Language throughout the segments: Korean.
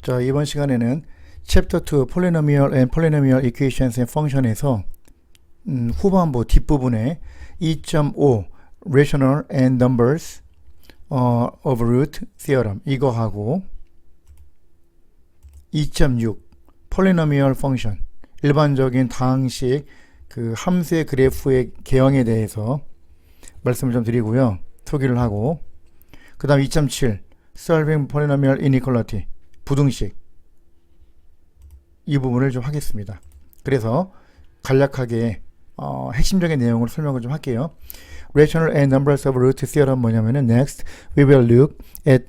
자, 이번 시간에는 Chapter 2 Polynomial and Polynomial Equations and Function에서 후반부 뒷부분에 2.5 Rational and Numbers of Root Theorem 이거하고 2.6 Polynomial Function 일반적인 다항식 그 함수의 그래프의 개형에 대해서 말씀을 좀 드리고요. 소개를 하고 그 다음 2.7 Solving Polynomial Inequality 부등식 이 부분을 좀 하겠습니다. 그래서 간략하게 핵심적인 내용을 설명을 좀 할게요. Rational and Numbers of Root Theorem 뭐냐면은 Next we will look at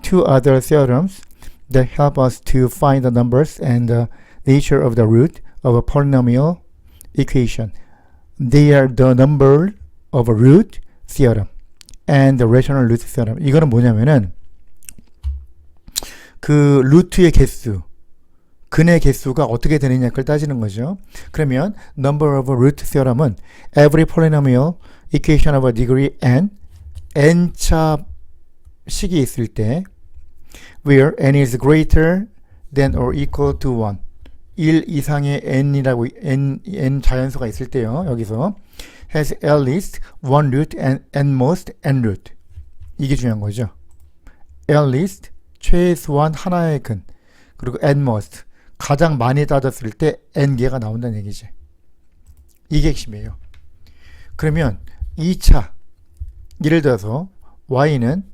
two other theorems that help us to find the numbers and the nature of the root of a polynomial equation. They are the number of a root theorem and the rational root theorem. 이거는 뭐냐면은 그 루트의 개수, 근의 개수가 어떻게 되느냐 그걸 따지는 거죠. 그러면 number of a root theorem은 every polynomial equation of a degree n차 식이 있을 때 where n is greater than or equal to 1 1 이상의 n이라고 n 자연수가 있을 때요. 여기서 has at least one root and at most n root. 이게 중요한 거죠. at least 최소한 하나의 근 그리고 at most 가장 많이 따졌을 때 n개가 나온다는 얘기지. 이게 핵심이에요. 그러면 2차 예를 들어서 y는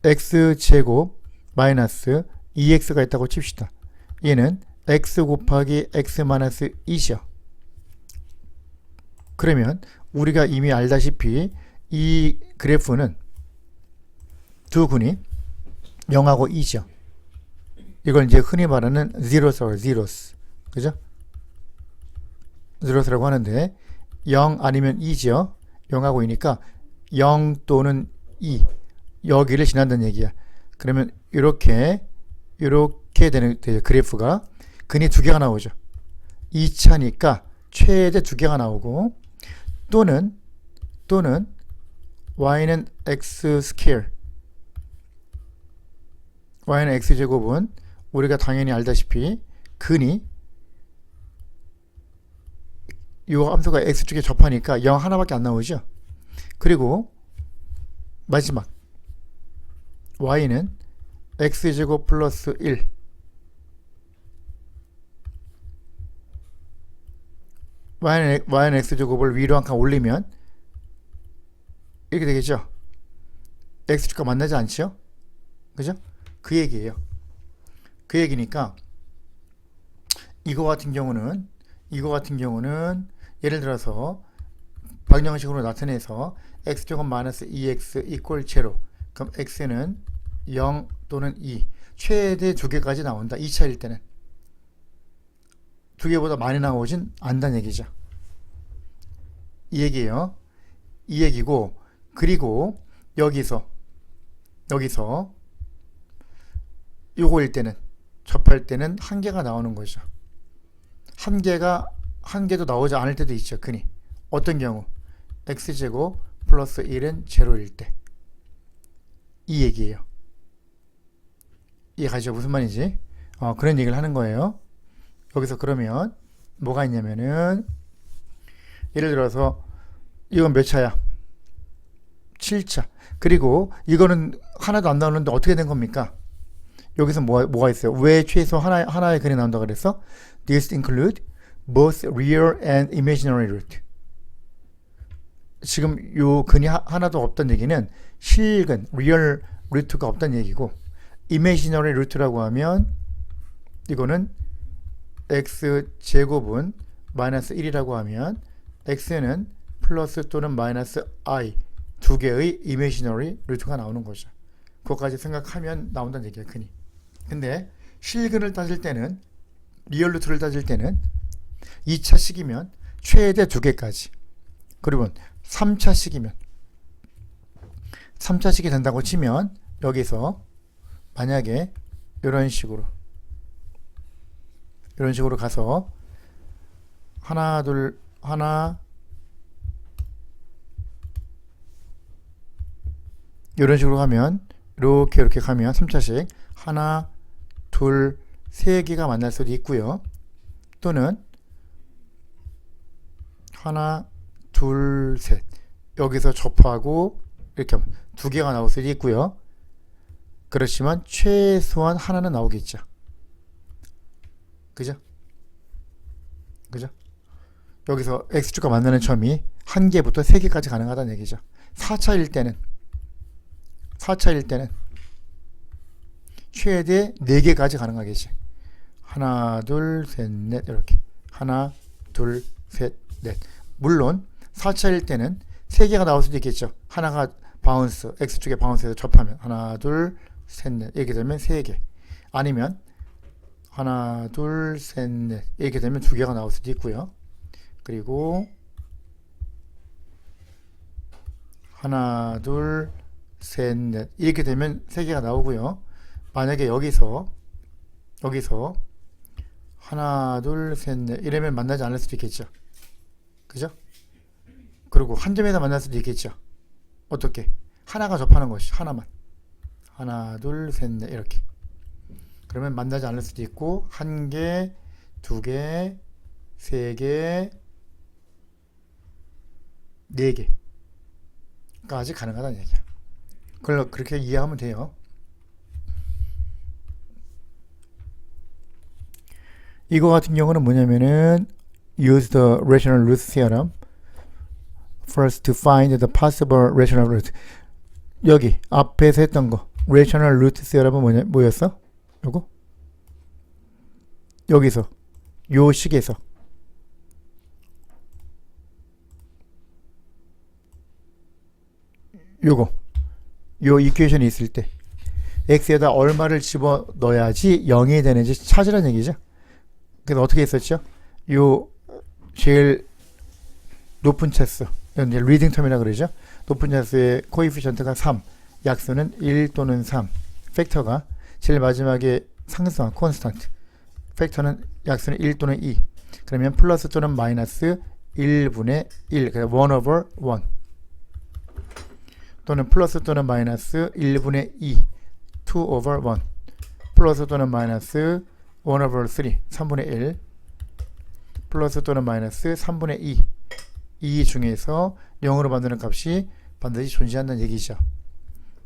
x제곱 마이너스 2x가 있다고 칩시다. 얘는 x 곱하기 x 마이너스 2이요. 그러면 우리가 이미 알다시피 이 그래프는 두 근이 0하고 2죠. 이걸 이제 흔히 말하는 zeros, 그죠? zeros라고 하는데 0 아니면 2죠. 0하고 2니까 0 또는 2 여기를 지난다는 얘기야. 그러면 이렇게 되는 그래프가 근이 두 개가 나오죠. 2차니까 최대 두 개가 나오고 또는 y는 x 스퀘어 y는 x제곱은 우리가 당연히 알다시피 근이 이 함수가 x축에 접하니까 0 하나밖에 안 나오죠. 그리고 마지막 y는 x제곱 플러스 1 y는 x제곱을 위로 한 칸 올리면 이렇게 되겠죠. x축과 만나지 않죠. 그죠? 그 얘기예요. 그 얘기니까 이거 같은 경우는 예를 들어서 방정식으로 나타내서 x제곱 마이너스 2x 이퀄 제로 그럼 x는 0 또는 2 최대 두 개까지 나온다. 2차일 때는 두 개보다 많이 나오진 않다는 얘기죠. 이 얘기예요. 이 얘기고 그리고 여기서 요거일 때는 접할 때는 한 개가 나오는 거죠. 한 개도 나오지 않을 때도 있죠. 근이 어떤 경우 x제곱 플러스 1은 제로일 때 이 얘기예요. 이해가시죠? 무슨 말인지 그런 얘기를 하는 거예요. 여기서 그러면 뭐가 있냐면은 예를 들어서 이건 몇 차야? 7차. 그리고 이거는 하나도 안 나오는데 어떻게 된 겁니까? 여기서 뭐가 있어요? 왜 최소 하나의 근이 나온다고 그랬어? This include both real and imaginary root. 지금 요 근이 하나도 없다는 얘기는 실근, real root가 없다는 얘기고 imaginary root라고 하면 이거는 x제곱은 마이너스 1이라고 하면 x는 플러스 또는 마이너스 i 두 개의 imaginary root가 나오는 거죠. 그것까지 생각하면 나온다는 얘기야, 근이. 근데 실근을 따질 때는 리얼 루트를 따질 때는 2차식이면 최대 두 개까지 그리고 3차식이면 3차식이 된다고 치면 여기서 만약에 이런 식으로 가서 하나 이런 식으로 가면 이렇게 가면 3차식 하나 둘, 세 개가 만날 수도 있고요. 또는 하나, 둘, 셋. 여기서 접하고 이렇게 하면 두 개가 나올 수도 있고요. 그렇지만 최소한 하나는 나오겠죠. 그죠? 그죠? 여기서 x축과 만나는 점이 한 개부터 세 개까지 가능하다는 얘기죠. 4차일 때는 최대 4개까지 가능하겠지. 하나, 둘, 셋, 넷 이렇게. 하나, 둘, 셋, 넷. 물론 4차일 때는 3개가 나올 수도 있겠죠. 하나가 바운스, x축에 바운스해서 접하면 하나, 둘, 셋, 넷 이렇게 되면 3개. 아니면 하나, 둘, 셋, 넷 이렇게 되면 2개가 나올 수도 있고요. 그리고 하나, 둘, 셋, 넷 이렇게 되면 3개가 나오고요. 만약에 여기서 하나, 둘, 셋, 넷 이러면 만나지 않을 수도 있겠죠. 그죠? 그리고 한 점에서 만날 수도 있겠죠. 어떻게? 하나가 접하는 것이 하나만. 하나, 둘, 셋, 넷 이렇게. 그러면 만나지 않을 수도 있고 한 개, 두 개, 세 개, 네 개까지 가능하다는 얘기야. 그걸 그렇게 이해하면 돼요. 이거 같은 경우는 뭐냐면은 use the rational root theorem first to find the possible rational root. 여기 앞에서 했던 거 rational root theorem은 뭐였어? 요거? 여기서 요 식에서 요거 요 이퀘이션이 있을 때 x에다 얼마를 집어넣어야지 0이 되는지 찾으라는 얘기죠. 그래서 어떻게 했었죠? 요 제일 높은 차수, 이제 리딩 텀이라 그러죠. 높은 차수의 코에피션트가 3, 약수는 1 또는 3, 팩터가 제일 마지막에 상수항 콘스탄트, 팩터는 약수는 1 또는 2. 그러면 플러스 또는 마이너스 1분의 1, 그러니까 1 over 1. 또는 플러스 또는 마이너스 1분의 2, 2 over 1. 플러스 또는 마이너스 1 over 3, 3분의 1. 플러스 또는 마이너스 3분의 2. 이 중에서 0으로 만드는 값이 반드시 존재한다는 얘기죠.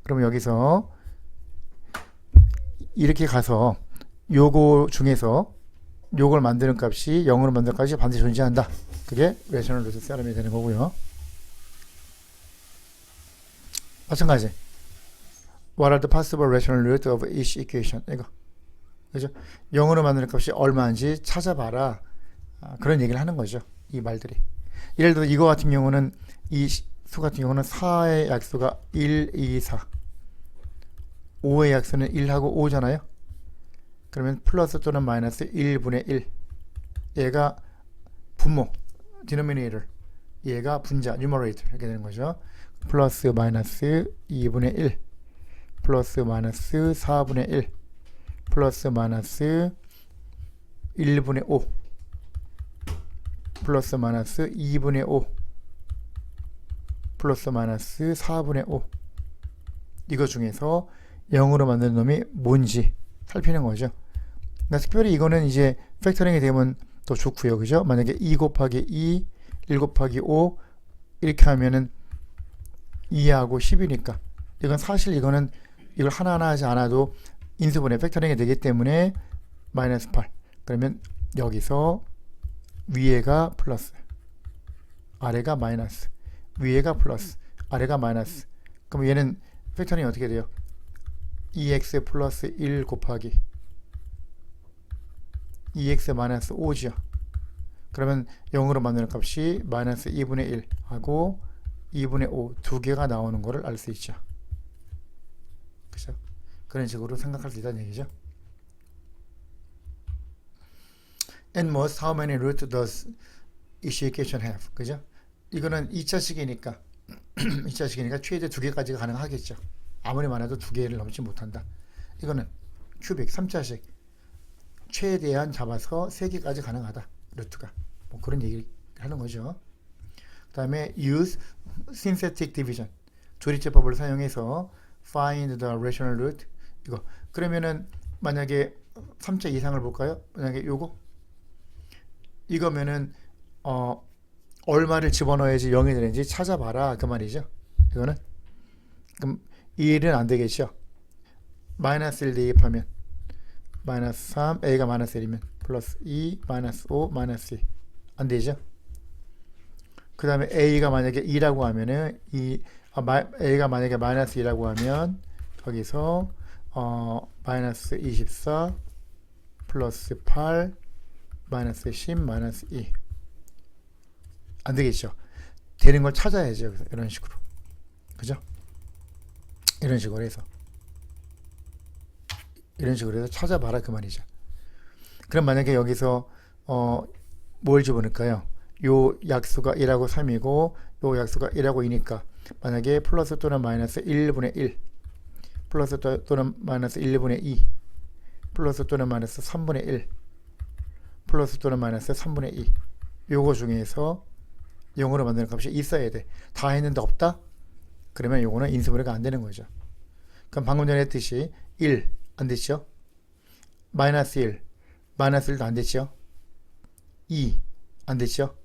그럼 여기서 이렇게 가서 요거 중에서 요걸 만드는 값이 0으로 만드는 값이 반드시 존재한다. 그게 레셔널 루트 세럼이 되는 거고요. 마찬가지. What are the possible rational root of each equation? 이거. 그죠? 0으로 만드는 값이 얼마인지 찾아봐라. 그런 얘기를 하는 거죠. 이 말들이. 예를 들어 이거 같은 경우는 이 수 같은 경우는 4의 약수가 1, 2, 4. 5의 약수는 1하고 5잖아요. 그러면 플러스 또는 마이너스 1분의 1. 얘가 분모, denominator. 얘가 분자, numerator. 이렇게 되는 거죠. 플러스 마이너스 2분의 1. 플러스 마이너스 4분의 1. 플러스 마이너스 1분의 5. 플러스 마이너스 2분의 5. 플러스 마이너스 4분의 5. 이거 중에서 0으로 만드는 놈이 뭔지 살피는 거죠. 그러니까 특별히 이거는 이제 팩터링이 되면 더 좋고요. 그죠? 만약에 2 곱하기 2, 1 곱하기 5 이렇게 하면은 2하고 10이니까 이건 사실 이거는 이걸 하나하나 하지 않아도 인수분해 팩터링이 되기 때문에 마이너스 8. 그러면 여기서 위에가 플러스, 아래가 마이너스, 위에가 플러스, 아래가 마이너스. 그럼 얘는 팩터링이 어떻게 돼요? 2x 플러스 1 곱하기 2x 마이너스 5죠. 그러면 0으로 만드는 값이 마이너스 2분의 1 하고 2분의 5 두 개가 나오는 것을 알 수 있죠. 그죠? 그런 식으로 생각할 수 있다는 얘기죠. And most, how many roots does each equation have? 그죠? 이거는 2차식이니까 2차식이니까 최대 2개까지가 가능하겠죠. 아무리 많아도 2개를 넘지 못한다. 이거는 큐빅 3차식 최대한 잡아서 3개까지 가능하다. 루트가 뭐 그런 얘기를 하는 거죠. 그 다음에 use synthetic division 조리제법을 사용해서 find the rational root. 이거 그러면은 만약에 3차 이상을 볼까요? 만약에 요거 이거면은 얼마를 집어넣어야지 0이 되는지 찾아봐라 그 말이죠. 이거는 그럼 이 일은 안 되겠죠. 마이너스 1 대입하면 마이너스 3 a가 마이너스 1이면 플러스 2 마이너스 5 마이너스 2 안 되죠. 그 다음에 a가 만약에 2라고 하면은 a가 만약에 마이너스 2라고 하면 거기서 마이너스 24 플러스 8 마이너스 10 마이너스 2 안 되겠죠. 되는 걸 찾아야죠. 이런 식으로. 그죠? 이런 식으로 해서 찾아봐라 그 말이죠. 그럼 만약에 여기서 뭘 집어넣을까요? 요 약수가 1하고 3이고 요 약수가 1하고 2니까 만약에 플러스 또는 마이너스 1분의 1 플러스 또는 마이너스 1분의 2 플러스 또는 마이너스 3분의 1 플러스 또는 마이너스 3분의 2 요거 중에서 0으로 만드는 값이 있어야 돼. 다 했는데 없다? 그러면 요거는 인수분해가 안 되는 거죠. 그럼 방금 전에 했듯이 1 안 됐죠? 마이너스 1 마이너스 1도 안 됐죠? 2 안 됐죠?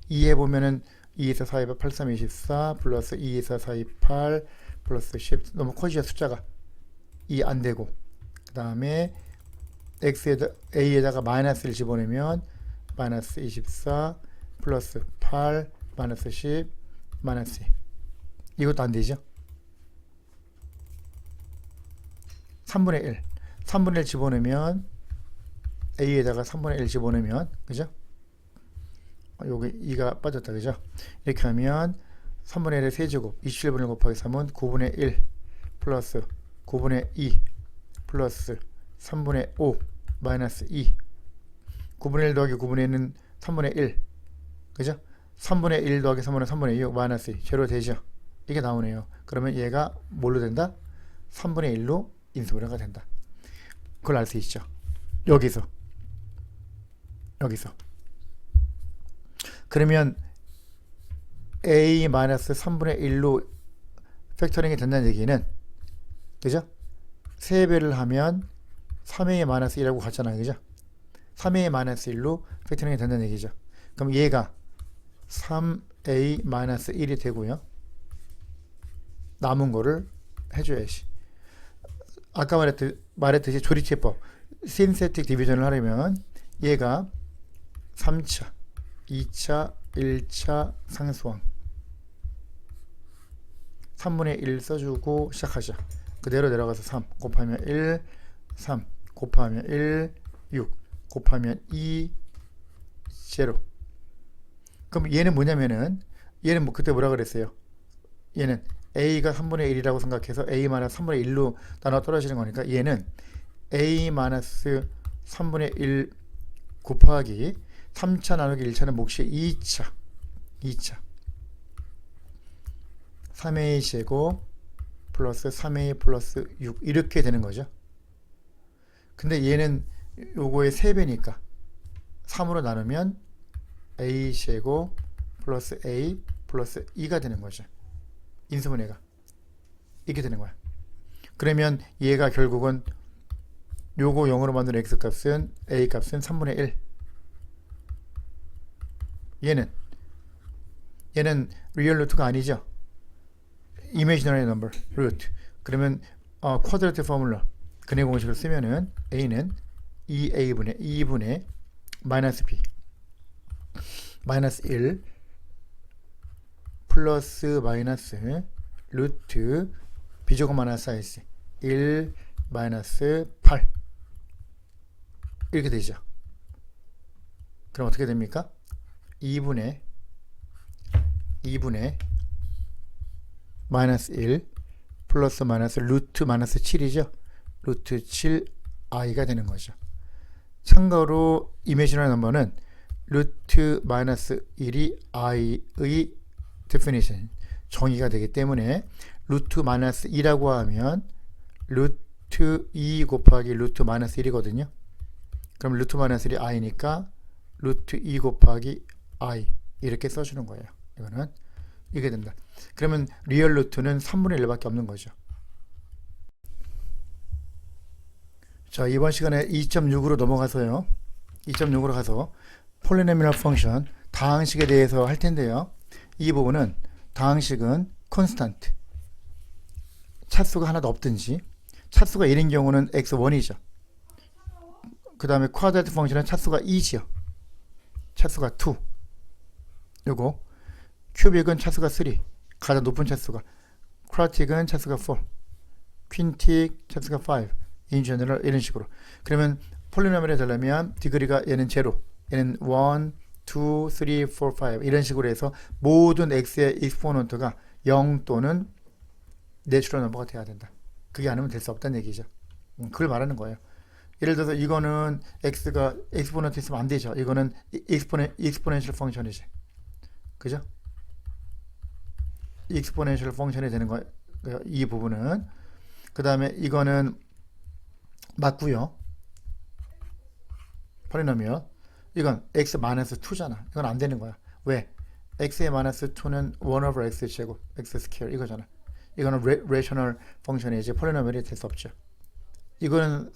2 해보면은 2에서 4, 2, 8, 3, 24 플러스 2에서 4, 2, 8 플러스 10 너무 커지죠 숫자가. 2 안 되고 그 다음에 a에다가 마이너스 1 집어넣으면 마이너스 24 플러스 8 마이너스 10 마이너스 2 이것도 안 되죠. 3분의 1 3분의 1 집어넣으면 a에다가 3분의 1 집어넣으면 그죠? 여기 2가 빠졌다 그죠? 이렇게 하면 3분의 1의 세제곱 27분의 1 곱하기 3은 9분의 1 플러스 9분의 2 플러스 3분의 5 마이너스 2 9분의 1 더하기 9분의 1은 3분의 1 그죠? 3분의 1 더하기 3분의 3분의 6 마이너스 2 제로 되죠? 이게 나오네요. 그러면 얘가 뭘로 된다? 3분의 1로 인수분해가 된다. 그걸 알 수 있죠. 여기서 그러면 a-3분의 1로 팩터링이 된다는 얘기는 그죠? 3배를 하면 3a-1이라고 갔잖아요. 그죠? 3a-1로 팩터링이 된다는 얘기죠. 그럼 얘가 3a-1이 되고요. 남은 거를 해줘야지. 아까 말했듯이 조리체법 신세틱 디비전을 하려면 얘가 3차 2차 1차 상수항 3분의 1 써주고 시작하자. 그대로 내려가서 3 곱하면 1 3 곱하면 1 6 곱하면 2 0 그럼 얘는 뭐냐면은 얘는 뭐 그때 뭐라 그랬어요? 얘는 a가 3분의 1이라고 생각해서 a-3분의 1로 나눠 떨어지는 거니까 얘는 a-3분의 1 곱하기 3차 나누기 1차는 몫이 2차 3a 제곱 플러스 3a 플러스 6 이렇게 되는 거죠. 근데 얘는 요거의 3배니까 3으로 나누면 a 제곱 플러스 a 플러스 2가 되는 거죠. 인수분해가 이렇게 되는 거야. 그러면 얘가 결국은 요거 0으로 만든 x값은 a값은 3분의 1 얘는 리얼 루트가 아니죠. 이미지너리 넘버 루트. 그러면 쿼드라틱 포뮬러 근해 공식을 쓰면은 a는 2a분의 마이너스 b 마이너스 1 플러스 마이너스 루트 b제곱 마이너스 4s 1 마이너스 8 이렇게 되죠. 그럼 어떻게 됩니까? 2분의 마이너스 1 플러스 마이너스 루트 마이너스 7이죠. 루트 7 i가 되는 거죠. 참고로 이미지너리 넘버는 루트 마이너스 1이 i의 definition 정의가 되기 때문에 루트 마이너스 2라고 하면 루트 2 곱하기 루트 마이너스 1이거든요. 그럼 루트 마이너스 1이 i니까 루트 2 곱하기 i 이렇게 써주는 거예요. 이거는 이게 된다. 그러면 리얼 루트는 3분의 1밖에 없는 거죠. 자, 이번 시간에 2.6으로 넘어가서요. 2.6으로 가서 폴리노미얼 펑션 다항식에 대해서 할 텐데요. 이 부분은 다항식은 콘스탄트, 차수가 하나도 없든지, 차수가 1인 경우는 x1이죠. 그 다음에 쿼드라틱 펑션은 차수가 2지요. 차수가 2. 요거 큐빅은 차수가 3, 가장 높은 차수가. 쿼드라틱은 차수가 4, 퀸틱 차수가 5, 인 제너럴 이런 식으로. 그러면 폴리노미얼이 되려면 디그리가 얘는 0, 얘는 1, 2, 3, 4, 5 이런 식으로 해서 모든 x의 익스포넌트가 0 또는 내추럴 넘버가 돼야 된다. 그게 아니면 될 수 없다는 얘기죠. 그걸 말하는 거예요. 예를 들어서 이거는 x가 익스포넌트 있으면 안 되죠. 이거는 익스포넨셜 펑션이지. 그죠? 익스포넨셜 펑션이 되는 거예요. 이 부분은. 그 다음에 이거는 맞고요. 폴리노미얼. 이건 x-2잖아. 이건 안 되는 거야. 왜? x의 -2는 1 over x 제곱, x 스퀘어 이거잖아. 이거는 레이셔널 펑션이지 폴리노미얼이 될 수 없죠. 이거는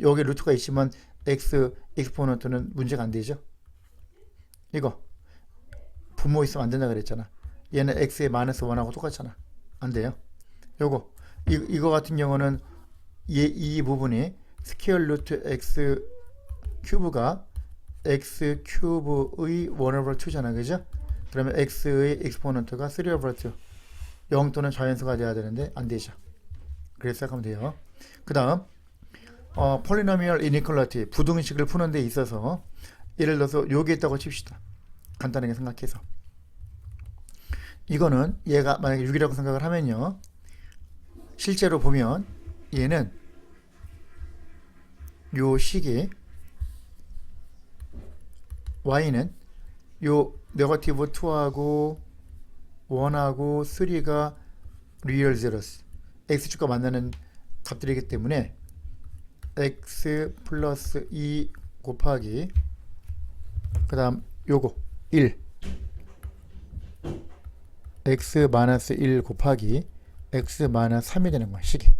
여기 루트가 있지만 x 익스포넌트는 문제가 안 되죠. 이거 분모 있으면 안 된다 그랬잖아. 얘는 x의 -1하고 똑같잖아. 안 돼요. 요거 이거 같은 경우는 이 부분이 스퀘어 루트 x 큐브가 x 큐브의 1 over 2잖아. 그죠? 그러면 x의 익스포넌트가 3 over 2. 0 또는 자연수가 돼야 되는데 안 되죠. 그래서 생각하면 돼요. 그 다음 폴리노미얼 이니퀄리티 부등식을 푸는 데 있어서 예를 들어서 여기 있다고 칩시다. 간단하게 생각해서 이거는 얘가 만약에 6이라고 생각을 하면요, 실제로 보면 얘는 요 식이 y는 요 네거티브 2하고 1하고 3가 리얼 제로스 x축과 만나는 값들이기 때문에 x 플러스 2 곱하기 그 다음 요거 1 x 마이너스 1 곱하기 x 마이너스 3이 되는 거야, 식이.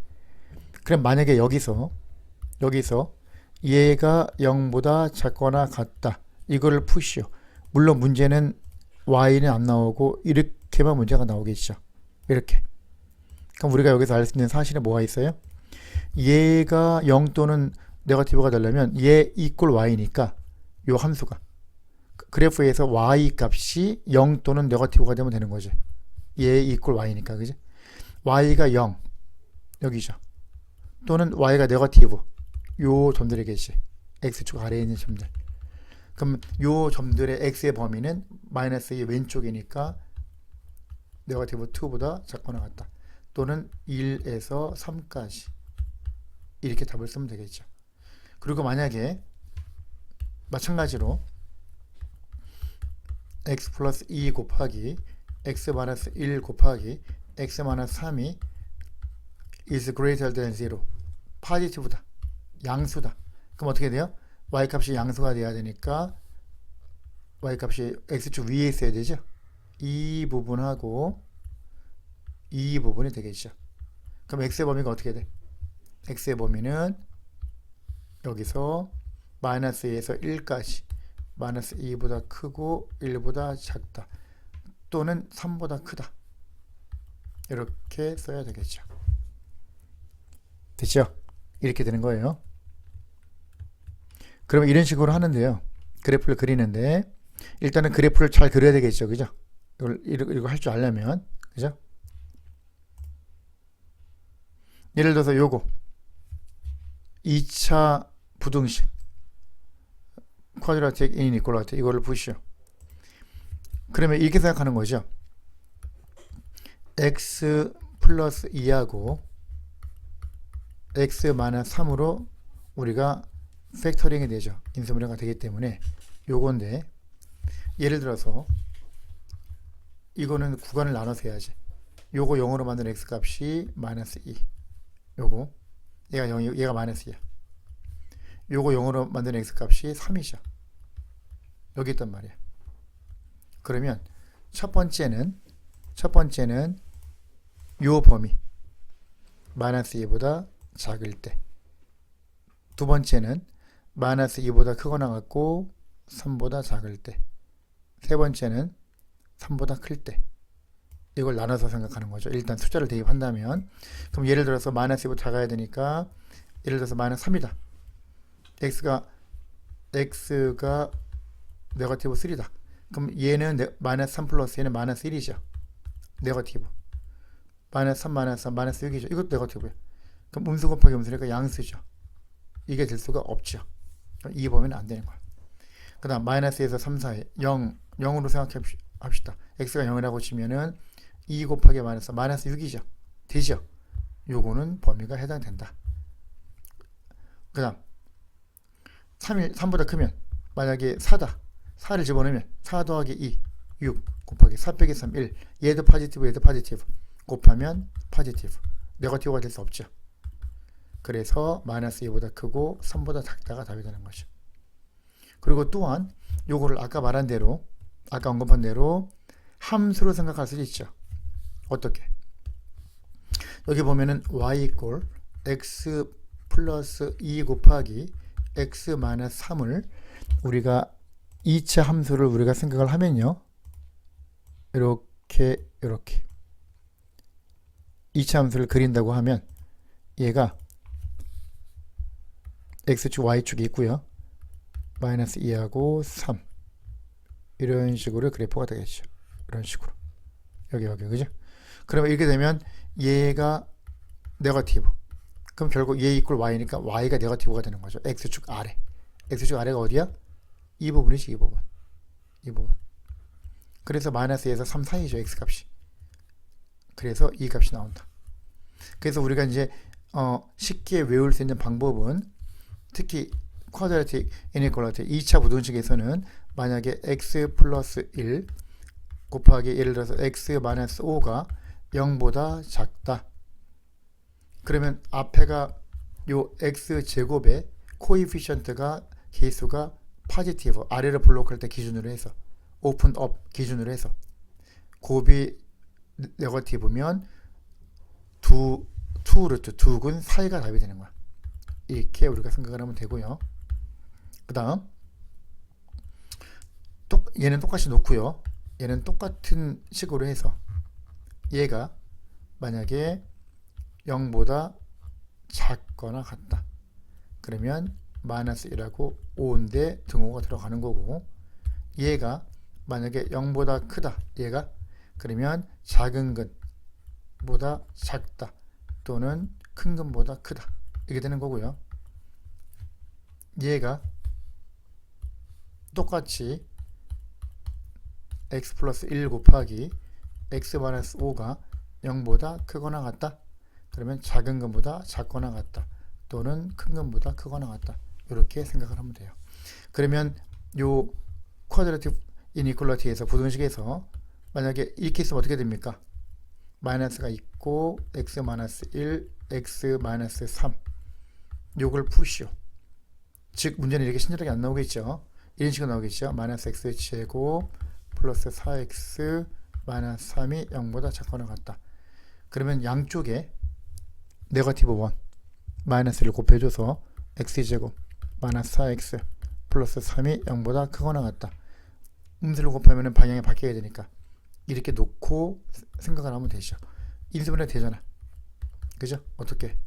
그럼 만약에 여기서 얘가 0보다 작거나 같다, 이거를 푸시오. 물론 문제는 y는 안 나오고 이렇게만 문제가 나오겠죠. 이렇게. 그럼 우리가 여기서 알 수 있는 사실은 뭐가 있어요? 얘가 0 또는 네거티브가 되려면 얘 이꼴 y니까 요 함수가 그래프에서 y 값이 0 또는 네거티브가 되면 되는 거지. 얘 이꼴 y니까. 그지? y가 0 여기죠. 또는 y가 네거티브 요 점들이겠지. x축 아래에 있는 점들. 그럼 요 점들의 x의 범위는 마이너스의 왼쪽이니까 네거티브 2보다 작거나 같다. 또는 1에서 3까지 이렇게 답을 쓰면 되겠죠. 그리고 만약에 마찬가지로 x 플러스 2 곱하기 x 마이너스 1 곱하기 x 마이너스 3이 is greater than 0 파지티브다, 양수다. 그럼 어떻게 돼요? y 값이 양수가 돼야 되니까 y 값이 x축 위에 있어야 되죠. 이 부분하고 이 부분이 되겠죠. 그럼 x의 범위가 어떻게 돼? x의 범위는 여기서 마이너스 2에서 1까지 마이너스 2보다 크고 1보다 작다 또는 3보다 크다, 이렇게 써야 되겠죠. 됐죠? 이렇게 되는 거예요. 그러면 이런 식으로 하는데요, 그래프를 그리는데 일단은 그래프를 잘 그려야 되겠죠. 그죠? 이거 할 줄 알려면. 그죠? 예를 들어서 요거 2차 부등식 쿼드라틱 이니퀄리티 이거를 보시오. 그러면 이렇게 생각하는 거죠. x 플러스 2하고 x 마이너스 3으로 우리가 팩터링이 되죠. 인수분해가 되기 때문에 요건데, 예를 들어서 이거는 구간을 나눠서 해야지. 요거 0으로 만든 x 값이 마이너스 2, 요거 얘가 0, 얘가 마이너스 2야. 요거 0으로 만든 x 값이 3이죠. 여기 있단 말이야. 그러면 첫 번째는 요 범위 마이너스 2보다 작을 때 두 번째는 마이너스 2보다 크거나 같고 3보다 작을 때. 세 번째는 3보다 클 때. 이걸 나눠서 생각하는 거죠. 일단 숫자를 대입한다면, 그럼 예를 들어서 마이너스 2보다 작아야 되니까, 예를 들어서 마이너스 3이다. x가 네거티브 3다. 그럼 얘는 마이너스 3 플러스 얘는 마이너스 1이죠. 네거티브. 마이너스 3, 마이너스 3, 마이너스 6이죠. 이것도 네거티브예요. 그럼 음수 곱하기 음수니까 양수죠. 이게 될 수가 없죠. 2 보면 안 되는 거야. 그 다음 마이너스에서 3 사이 0으로 생각합시다. x가 0이라고 치면은 2 곱하기 마이너스 6이죠. 되죠. 요거는 범위가 해당된다. 그 다음 3보다 크면 만약에 4다. 4를 집어넣으면 4 더하기 2 6 곱하기 4 빼기 3 1 얘도 포지티브 얘도 포지티브 곱하면 포지티브. 네거티브가 될 수 없죠. 그래서 마이너스 2보다 크고 3보다 작다가 답이 되는 거죠. 그리고 또한 요거를 아까 말한 대로 아까 언급한 대로 함수로 생각할 수도 있죠. 어떻게? 여기 보면은 y 이꼴 x 플러스 2 곱하기 x 마이너스 3을 우리가 2차 함수를 우리가 생각을 하면요. 이렇게 2차 함수를 그린다고 하면 얘가 x축 y축이 있고요. 마이너스 2하고 3 이런 식으로 그래프가 되겠죠. 이런 식으로 여기 그죠? 그러면 이렇게 되면 얘가 네거티브. 그럼 결국 얘 이꼴 y니까 y가 네거티브가 되는 거죠. x축 아래. x축 아래가 어디야? 이 부분이지. 이 부분. 그래서 마이너스 2에서 3 사이죠. x값이. 그래서 이 값이 나온다. 그래서 우리가 이제 쉽게 외울 수 있는 방법은 특히 쿼드라틱 이니퀄리티 2차 부등식에서는 만약에 x 플러스 1 곱하기 예를 들어서 x 마이너스 5가 0보다 작다. 그러면 앞에가 요 x 제곱의 코이피션트가 계수가 포지티브 아래로 블록할 때 기준으로 해서 오픈 업 기준으로 해서 곱이 네거티브면 두 근 사이가 답이 되는 거야. 이렇게 우리가 생각을 하면 되고요. 그 다음 얘는 똑같이 놓고요. 얘는 똑같은 식으로 해서 얘가 만약에 0보다 작거나 같다. 그러면 마이너스 1하고 5인데 등호가 들어가는 거고 얘가 만약에 0보다 크다. 얘가 그러면 작은 근보다 작다. 또는 큰 근보다 크다. 이게 되는 거고요. 얘가 똑같이 x 플러스 1 곱하기 x 마이너스 5가 0보다 크거나 같다. 그러면 작은 근보다 작거나 같다. 또는 큰 근보다 크거나 같다. 이렇게 생각을 하면 돼요. 그러면 요 쿼드라틱 이니퀄리티에서 부등식에서 만약에 이렇게 있으면 어떻게 됩니까? 마이너스가 있고 x 마이너스 1, x 마이너스 3 요걸 푸시오. 즉 문제는 이렇게 친절하게 안 나오겠죠. 이런 식으로 나오겠죠. 마이너스 x 제곱 플러스 4x 마이너스 3이 0보다 작거나 같다. 그러면 양쪽에 네거티브 1 마이너스를 곱해줘서 x제곱 마이너스 4x 플러스 3이 0보다 크거나 같다. 음수를 곱하면 방향이 바뀌어야 되니까 이렇게 놓고 생각을 하면 되죠. 인수분해 되잖아. 그죠? 어떻게?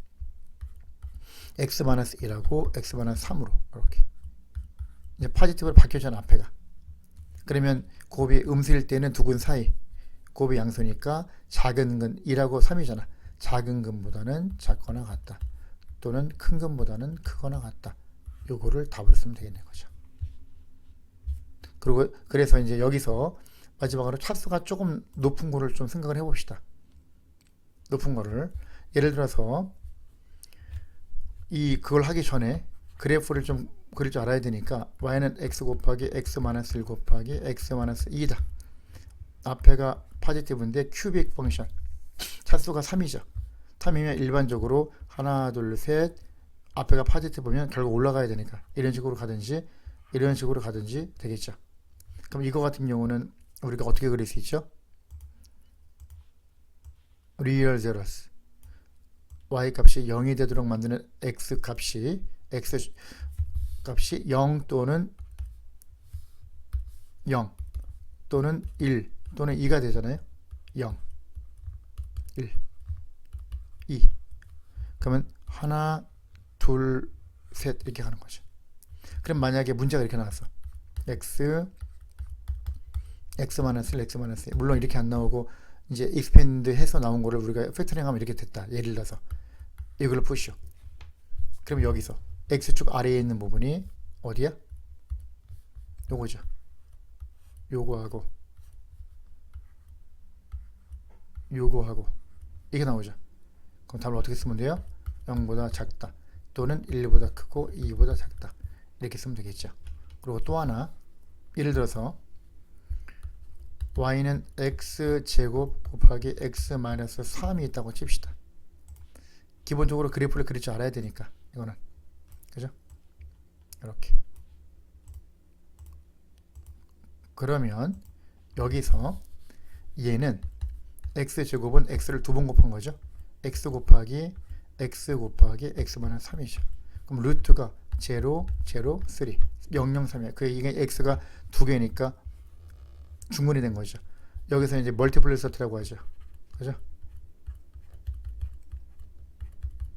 x-1하고 x-3으로 이렇게 이제 포지티브로 바뀌었잖아. 앞에가. 그러면 곱이 음수일 때는 두 근 사이, 곱이 양수니까 작은 근 1하고 3이잖아. 작은 근보다는 작거나 같다. 또는 큰 근보다는 크거나 같다. 요거를 답을 쓰면 되겠는 거죠. 그리고 그래서 이제 여기서 마지막으로 차수가 조금 높은 거를 좀 생각을 해봅시다. 높은 거를 예를 들어서 그걸 하기 전에 그래프를 좀 그릴 줄 알아야 되니까 y는 x 곱하기 x-1 곱하기 x-2다. 앞에가 포지티브인데 큐빅 펑션 차수가 3이죠. 3이면 일반적으로 하나 둘 셋 앞에가 포지티브면 결국 올라가야 되니까 이런 식으로 가든지 이런 식으로 가든지 되겠죠. 그럼 이거 같은 경우는 우리가 어떻게 그릴 수 있죠? 리얼 제로스 y 값이 0이 되도록 만드는 x 값이 x 값이 0 또는 0 또는 1 또는 2가 되잖아요. 0, 1, 2. 그러면 하나, 둘, 셋 이렇게 가는 거죠. 그럼 만약에 문제가 이렇게 나왔어. x 마이너스 1, x 마이너스 1. 물론 이렇게 안 나오고 이제 익스펜드 해서 나온 거를 우리가 팩터링 하면 이렇게 됐다. 예를 들어서 이걸로 푸시오. 그럼 여기서 x축 아래에 있는 부분이 어디야? 요거죠. 요거하고 요거하고 이게 나오죠. 그럼 답을 어떻게 쓰면 돼요? 0보다 작다 또는 1보다 크고 2보다 작다 이렇게 쓰면 되겠죠. 그리고 또 하나, 예를 들어서 y는 x제곱 곱하기 x 마이너스 3이 있다고 칩시다. 기본적으로 그래프를 그릴 줄 알아야 되니까 이거는, 그죠? 이렇게. 그러면 여기서 얘는 x제곱은 x를 두 번 곱한 거죠. x 곱하기 x 곱하기 x 마이너스 3이죠. 그럼 루트가 0, 0, 3, 0, 0, 3이야. 그 이게 x가 두 개니까 중근이 된 거죠. 여기서 이제 멀티플리서티라고 하죠. 그죠?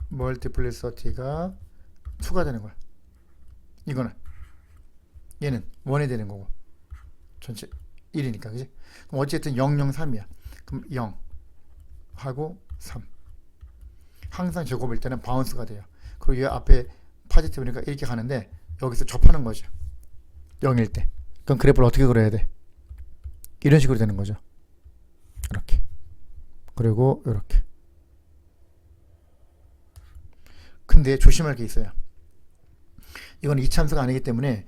멀티플리서티가 2가 되는 거야. 이거는 얘는 1이 되는 거고 전체 1이니까, 그지? 그럼 어쨌든 0, 0, 3이야. 그럼 0 하고 3. 항상 제곱일 때는 바운스가 돼요. 그리고 이 앞에 파지티브니까 이렇게 가는데 여기서 접하는 거죠. 0일 때. 그럼 그래프를 어떻게 그려야 돼? 이런 식으로 되는 거죠. 이렇게. 그리고 이렇게. 근데 조심할 게 있어요. 이건 이차함수가 아니기 때문에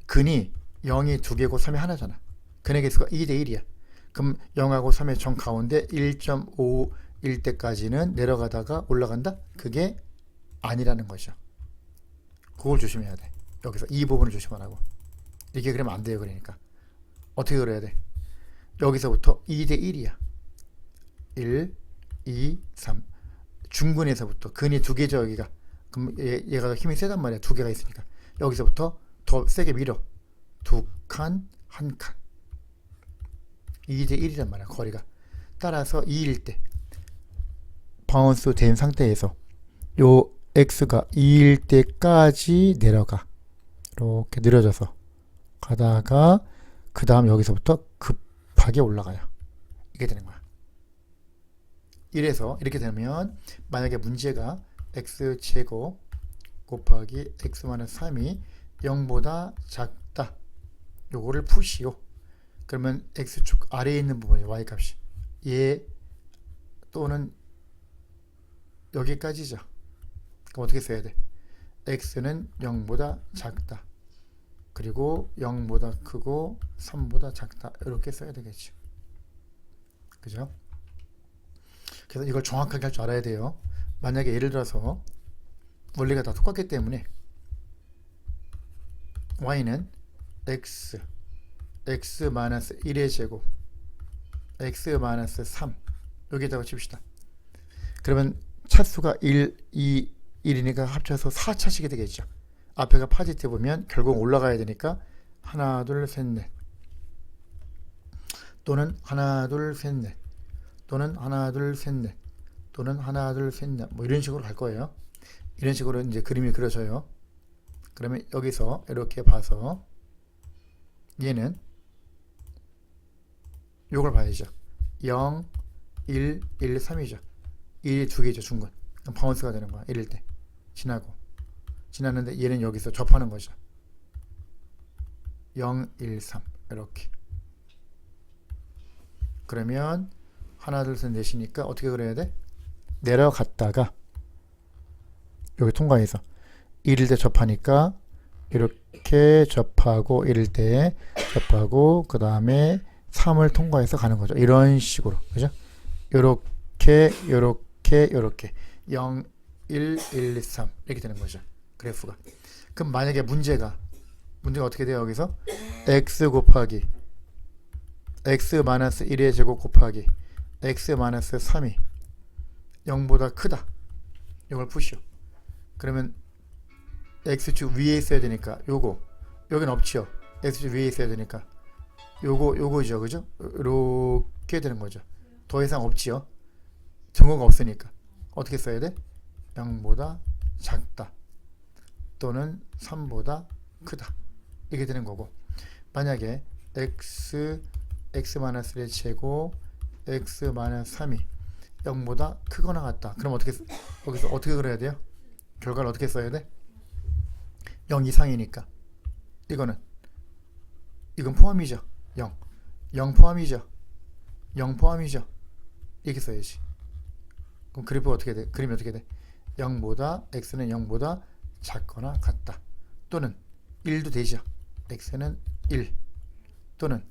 근이 0이 2개고 3이 하나잖아. 근의 개수가 2대 1이야. 그럼 0하고 3의 정 가운데 1.5일 때까지는 내려가다가 올라간다? 그게 아니라는 거죠. 그걸 조심해야 돼. 여기서 이 부분을 조심하라고. 이렇게 그러면 안 돼요. 그러니까 어떻게 그려야 돼? 여기서부터 2대 1이야. 1, 2, 3. 중근에서부터 근이 2개죠. 여기가. 그럼 얘가 힘이 세단 말이야. 2개가 있으니까. 여기서부터 더 세게 밀어. 2칸, 1칸. 2대 1이란 말이야. 거리가. 따라서 2일 때 바운스 된 상태에서 요 x가 2일 때까지 내려가. 이렇게 느려져서 가다가 그 다음 여기서부터 급하게 올라가요. 이게 되는 거야. 이래서 이렇게 되면 만약에 문제가 x제곱 곱하기 x-3이 0보다 작다. 요거를 푸시오. 그러면 x축 아래에 있는 부분이 y값이 얘 또는 여기까지죠. 그럼 어떻게 써야 돼? x는 0보다 작다. 그리고 0보다 크고 3보다 작다. 이렇게 써야 되겠죠. 그죠? 그래서 이걸 정확하게 할 줄 알아야 돼요. 만약에 예를 들어서 원리가 다 똑같기 때문에 y는 x-1의 제곱 x-3 여기다가 칩시다. 그러면 차수가 1, 2, 1이니까 합쳐서 4차식이 되겠죠. 앞에가 파지티브면 결국 올라가야 되니까 하나, 둘, 셋, 넷 또는 하나, 둘, 셋, 넷 또는 하나, 둘, 셋, 넷 또는 하나, 둘, 셋, 넷 뭐 이런 식으로 갈 거예요. 이런 식으로 이제 그림이 그려져요. 그러면 여기서 이렇게 봐서 얘는 요걸 봐야죠. 0, 1, 1, 3이죠. 1이 2개죠. 중근. 그럼 바운스가 되는 거야. 1일 때. 지났는데 얘는 여기서 접하는 거죠. 0, 1, 3 이렇게. 그러면 하나, 둘, 셋, 넷이니까 어떻게 그려야 돼? 내려갔다가 여기 통과해서 1일 때 접하니까 이렇게 접하고 1일 때 접하고 그 다음에 3을 통과해서 가는 거죠. 이런 식으로. 그죠? 요렇게 0, 1, 1, 3 이렇게 되는 거죠. 그래프가. 그럼 만약에 문제가 어떻게 돼요? 여기서 x 곱하기 x-1의 제곱 곱하기 x-3이 0보다 크다. 이걸 푸시오. 그러면 x축 위에 있어야 되니까 요거 여긴 없죠. x축 위에 있어야 되니까 요거죠. 그죠? 이렇게 되는 거죠. 더 이상 없지요. 증거가 없으니까 어떻게 써야 돼? 0보다 작다 또는 3보다 크다 이게 되는 거고, 만약에 x-1의 제곱 x-3이 0보다 크거나 같다. 그럼 여기서 어떻게 그려야 돼요? 결과를 어떻게 써야 돼? 0 이상이니까 이건 포함이죠. 0 포함이죠. 0 포함이죠. 이렇게 써야지. 그럼 그래프 어떻게 돼? 그림이 어떻게 돼? 0보다 x는 0보다 작거나 같다. 또는 1도 되죠. x는 1 또는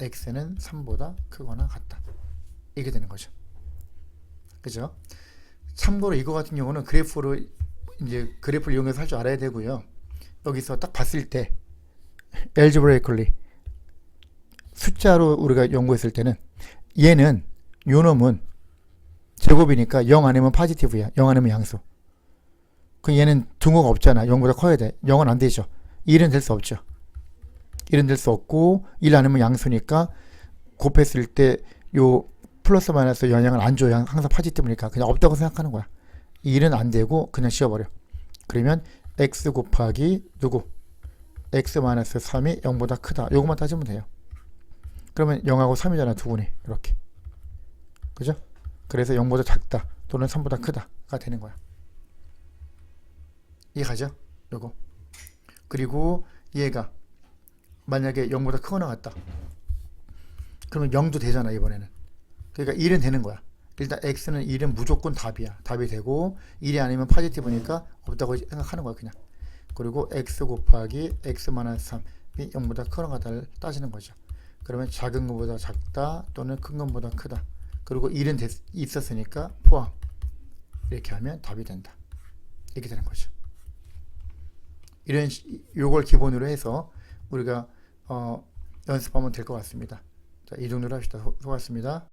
x는 3보다 크거나 같다. 이게 되는 거죠. 그죠? 참고로 이거 같은 경우는 그래프를 이용해서 할 줄 알아야 되고요. 여기서 딱 봤을 때 algebraically 숫자로 우리가 연구했을 때는 얘는 요 놈은 제곱이니까 0 아니면 파지티브야. 0 아니면 양수. 그 얘는 등호가 없잖아. 0보다 커야 돼. 0은 안 되죠. 1은 될 수 없죠. 1은 될 수 없고 1 아니면 양수니까 곱했을 때 요 플러스 마이너스 영향을 안 줘요. 항상 파지티브니까 그냥 없다고 생각하는 거야. 1은 안 되고 그냥 씌워버려. 그러면 x 곱하기 누구? x-3이 0보다 크다. 요것만 따지면 돼요. 그러면 0하고 3이잖아. 두분이 이렇게. 그죠? 그래서 0보다 작다 또는 3보다 크다가 되는 거야. 이해가죠? 요거. 그리고 얘가 만약에 0보다 크거나 같다. 그러면 0도 되잖아. 이번에는. 그러니까 1은 되는 거야. 일단 x는 1은 무조건 답이야. 답이 되고 1이 아니면 파지티브니까 없다고 생각하는 거야. 그냥. 그리고 x 곱하기 x-3이 0보다 크거나 같다를 따지는 거죠. 그러면 작은 것보다 작다 또는 큰 것보다 크다. 그리고 1은 있었으니까 포함. 이렇게 하면 답이 된다. 이렇게 되는 거죠. 요걸 기본으로 해서 우리가 연습하면 될 것 같습니다. 자, 이 정도로 합시다. 수고하셨습니다.